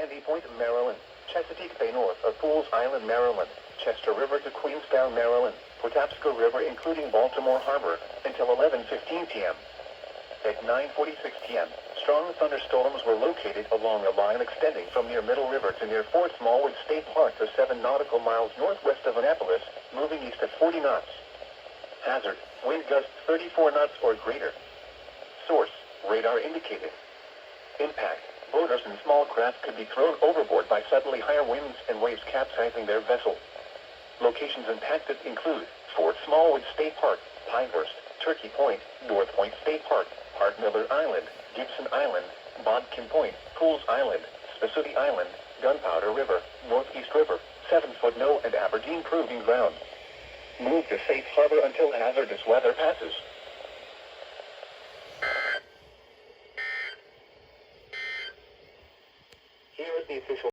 Sandy Point, Maryland. Chesapeake Bay north of Pools Island, Maryland. Chester River to Queenstown, Maryland. Patapsco River including Baltimore Harbor until 11:15 p.m. At 9:46 p.m., strong thunderstorms were located along a line extending from near Middle River to near Fort Smallwood State Park to 7 nautical miles northwest of Annapolis, moving east at 40 knots. Hazard, wind gusts 34 knots or greater. Source, radar indicated. Impact, boaters and small craft could be thrown overboard by suddenly higher winds and waves capsizing their vessel. Locations impacted include Fort Smallwood State Park, Pinehurst, Turkey Point, North Point State Park, Hart Miller Island, Gibson Island, Bodkin Point, Pools Island, Spassuti Island, Gunpowder River, Northeast River, 7-foot no and Aberdeen Proving Ground. Move to safe harbor until hazardous weather passes. Here is the official